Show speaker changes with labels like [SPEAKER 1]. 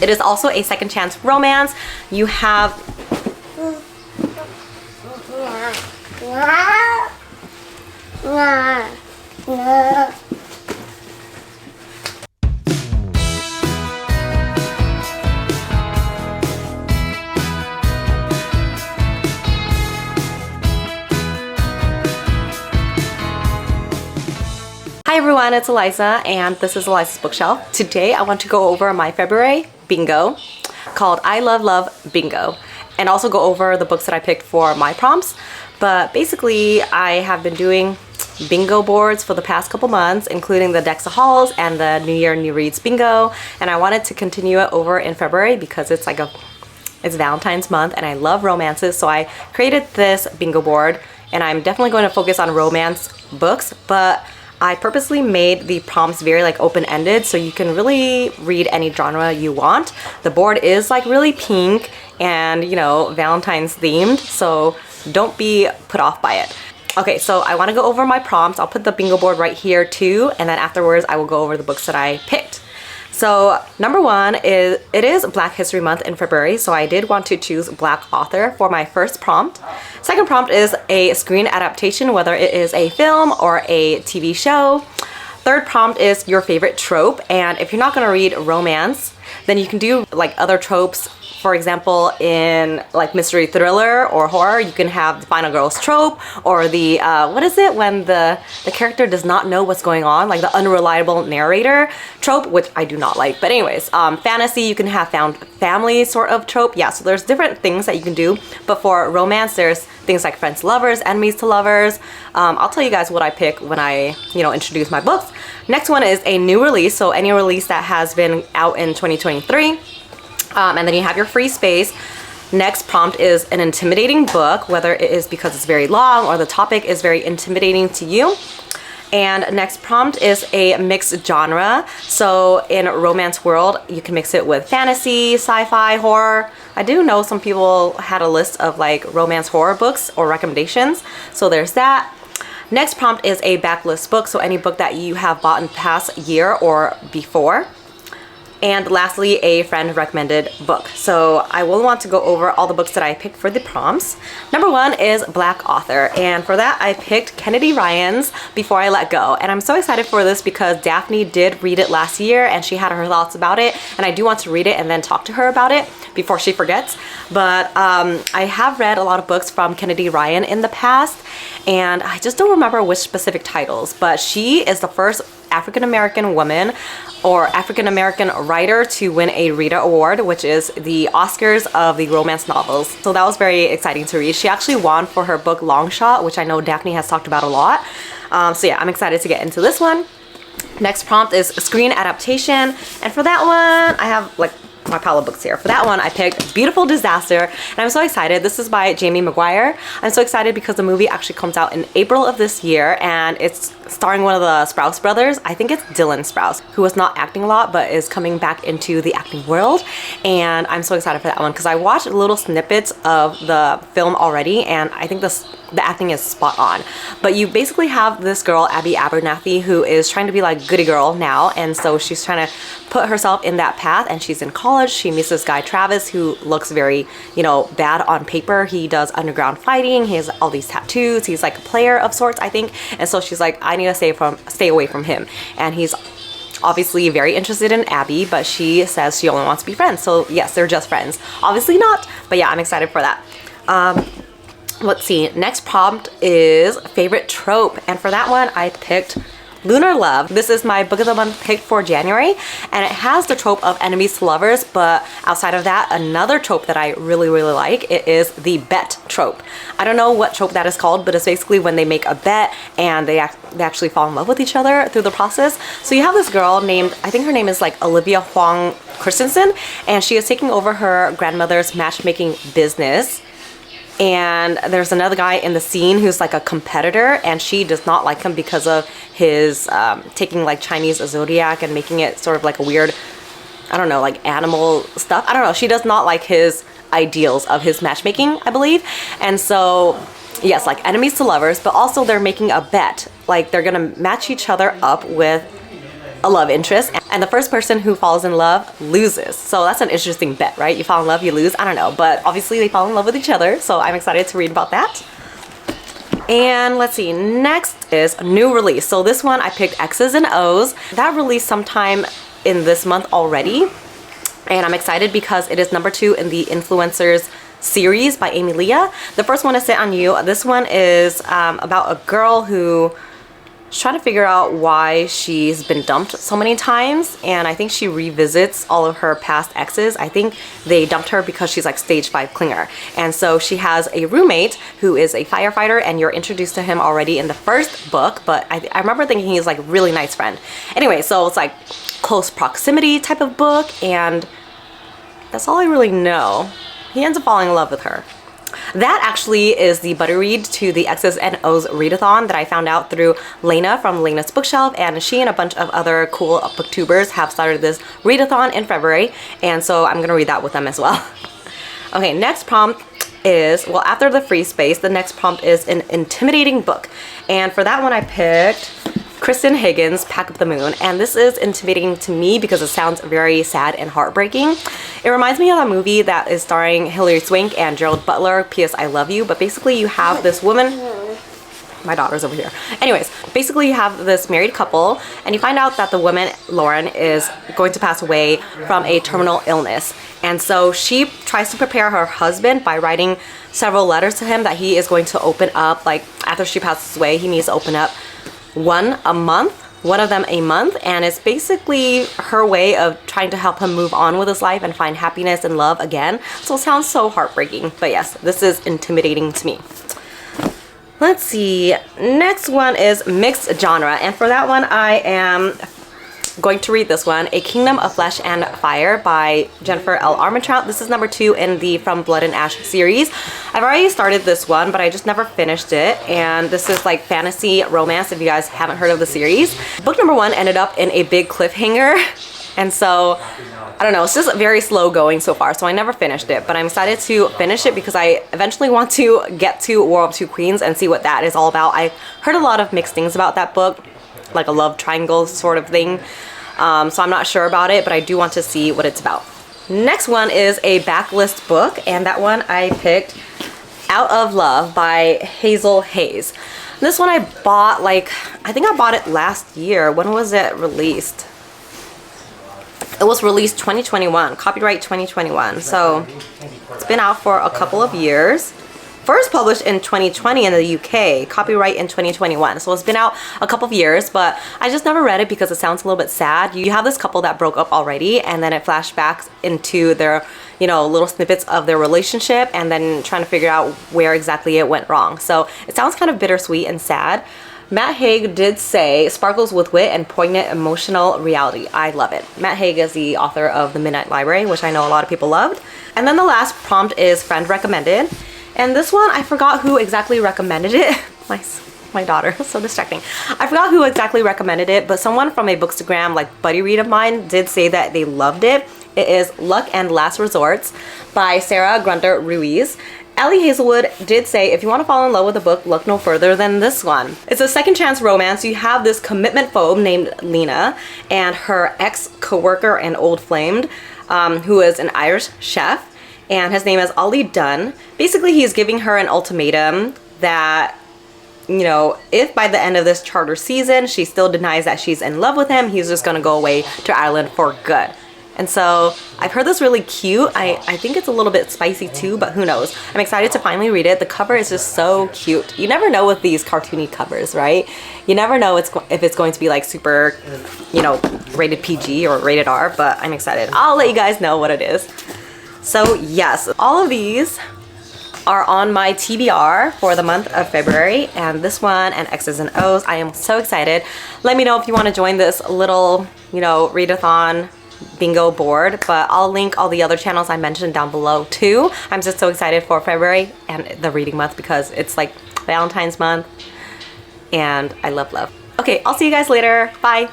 [SPEAKER 1] It is also a second chance romance. You have Hi everyone, it's Eliza and this is Eliza's Bookshelf. Today I want to go over my February bingo called I Love Love Bingo, and also go over the books that I picked for my prompts. But basically I have been doing bingo boards for the past couple months, including the Dexa Halls and the New Year New Reads bingo, and I wanted to continue it over in February because it's Valentine's month and I love romances, so I created this bingo board, and I'm definitely going to focus on romance books, but I purposely made the prompts very open-ended so you can really read any genre you want. The board is really pink and Valentine's themed, so don't be put off by it. Okay, so I want to go over my prompts. I'll put the bingo board right here too, and then afterwards I will go over the books that I picked. So number one is, it is Black History Month in February, so I did want to choose Black author for my first prompt. Second prompt is a screen adaptation, whether it is a film or a TV show. Third prompt is your favorite trope, and if you're not going to read romance, then you can do other tropes. For example, in mystery thriller or horror, you can have the final girl's trope, or the what is it when the character does not know what's going on, like the unreliable narrator trope, which I do not like. But anyways, fantasy, you can have found family sort of trope. Yeah, so there's different things that you can do. But for romance, there's things like friends to lovers, enemies to lovers. I'll tell you guys what I pick when I introduce my books. Next one is a new release, so any release that has been out in 2023. And then you have your free space. Next prompt is an intimidating book, whether it is because it's very long or the topic is very intimidating to you. And next prompt is a mixed genre. So in romance world, you can mix it with fantasy, sci-fi, horror. I do know some people had a list of romance horror books or recommendations, so there's that. Next prompt is a backlist book, so any book that you have bought in the past year or before. And lastly, a friend recommended book. So I will want to go over all the books that I picked for the prompts. Number one is Black author, and for that I picked Kennedy Ryan's Before I Let Go. And I'm so excited for this because Daphne did read it last year and she had her thoughts about it, and I do want to read it and then talk to her about it before she forgets. But I have read a lot of books from Kennedy Ryan in the past, and I just don't remember which specific titles, but she is the first African-American woman or African-American writer to win a Rita Award, which is the Oscars of the romance novels. So that was very exciting to read. She actually won for her book Long Shot, which I know Daphne has talked about a lot. So yeah, I'm excited to get into this one. Next prompt is screen adaptation, and for that one I have my pile of books here. For that one I picked Beautiful Disaster, and I'm so excited. This is by Jamie Maguire. I'm so excited because the movie actually comes out in April of this year, and it's starring one of the Sprouse brothers. I think it's Dylan Sprouse, who was not acting a lot but is coming back into the acting world, and I'm so excited for that one because I watched little snippets of the film already, and I think the acting is spot on. But you basically have this girl, Abby Abernathy, who is trying to be goody girl now, and so she's trying to put herself in that path, and she's in college. She meets this guy Travis who looks very bad on paper. He does underground fighting, he has all these tattoos, he's a player of sorts, I think, and so she's like, I need to stay away from him. And he's obviously very interested in Abby, but she says she only wants to be friends. So yes, they're just friends. Obviously not, but yeah, I'm excited for that. Let's see, next prompt is favorite trope, and for that one I picked Lunar Love. This is my book of the month pick for January, and it has the trope of enemies to lovers, but outside of that, another trope that I really like, it is the bet trope. I don't know what trope that is called, but it's basically when they make a bet and they actually fall in love with each other through the process. So you have this girl named, I think her name is Olivia Huang Christensen, and she is taking over her grandmother's matchmaking business. And there's another guy in the scene who's a competitor, and she does not like him because of his taking Chinese zodiac and making it sort of a weird, I don't know, animal stuff. I don't know. She does not like his ideals of his matchmaking, I believe. And so yes, enemies to lovers, but also they're making a bet. They're gonna match each other up with a love interest. And the first person who falls in love loses. So that's an interesting bet, right? You fall in love, you lose. I don't know, but obviously they fall in love with each other. So I'm excited to read about that. And let's see, next is a new release. So this one I picked X's and O's. That released sometime in this month already. And I'm excited because it is number 2 in the Influencers series by Amy Leah. The first one is Sit on You. This one is about a girl who is trying to figure out why she's been dumped so many times, and I think she revisits all of her past exes. I think they dumped her because she's like stage 5 clinger, and so she has a roommate who is a firefighter, and you're introduced to him already in the first book, but I remember thinking he's like a really nice friend. Anyway, so it's like close proximity type of book, and that's all I really know. He ends up falling in love with her. That actually is the buddy read to the X's and O's readathon that I found out through Lena from Lena's Bookshelf, and she and a bunch of other cool booktubers have started this readathon in February, and so I'm gonna read that with them as well. Okay, next prompt is, well, after the free space, the next prompt is an intimidating book, and for that one I picked Kristen Higgins' Pack Up the Moon, and this is intimidating to me because it sounds very sad and heartbreaking. It reminds me of a movie that is starring Hilary Swank and Gerald Butler, P.S. I Love You, but basically you have this woman, my daughter's over here. Anyways, basically you have this married couple, and you find out that the woman, Lauren, is going to pass away from a terminal illness. And so she tries to prepare her husband by writing several letters to him that he is going to open up, like after she passes away, he needs to open up one of them a month, and it's basically her way of trying to help him move on with his life and find happiness and love again. So it sounds so heartbreaking, but yes, this is intimidating to me. Let's see, next one is mixed genre, and for that one I am going to read this one, A Kingdom of Flesh and Fire by Jennifer L. Armentrout. This is number 2 in the From Blood and Ash series. I've already started this one, but I just never finished it, and this is like fantasy romance if you guys haven't heard of the series. Book number 1 ended up in a big cliffhanger, and so I don't know, it's just very slow going so far, so I never finished it, but I'm excited to finish it because I eventually want to get to War of Two Queens and see what that is all about. I've heard a lot of mixed things about that book, like a love triangle sort of thing. So I'm not sure about it, but I do want to see what it's about. Next one is a backlist book, and that one I picked Out of Love by Hazel Hayes. This one I bought, like, I think I bought it last year. When was it released? It was released 2021, copyright 2021. So it's been out for a couple of years. First published in 2020 in the UK, copyright in 2021. So it's been out a couple of years, but I just never read it because it sounds a little bit sad. You have this couple that broke up already, and then it flashbacks into their, you know, little snippets of their relationship, and then trying to figure out where exactly it went wrong. So it sounds kind of bittersweet and sad. Matt Haig did say, sparkles with wit and poignant emotional reality. I love it. Matt Haig is the author of The Midnight Library, which I know a lot of people loved. And then the last prompt is friend recommended. And this one, I forgot who exactly recommended it. My daughter, so distracting. I forgot who exactly recommended it, but someone from a Bookstagram, like buddy read of mine, did say that they loved it. It is Luck and Last Resorts by Sarah Grunder Ruiz. Allie Hazelwood did say, if you want to fall in love with a book, look no further than this one. It's a second chance romance. You have this commitment phobe named Lena and her ex-coworker and old flame, who is an Irish chef, and his name is Ollie Dunn. Basically, he's giving her an ultimatum that, you know, if by the end of this charter season she still denies that she's in love with him, he's just gonna go away to Ireland for good. And so I've heard this really cute. I think it's a little bit spicy too, but who knows. I'm excited to finally read it. The cover is just so cute. You never know with these cartoony covers, right? You never know if it's going to be like super, you know, rated PG or rated R, but I'm excited. I'll let you guys know what it is. So yes, all of these are on my TBR for the month of February, and this one and X's and O's. I am so excited. Let me know if you want to join this little, you know, readathon bingo board, but I'll link all the other channels I mentioned down below too. I'm just so excited for February and the reading month because it's like Valentine's month, and I love love. Okay, I'll see you guys later. Bye.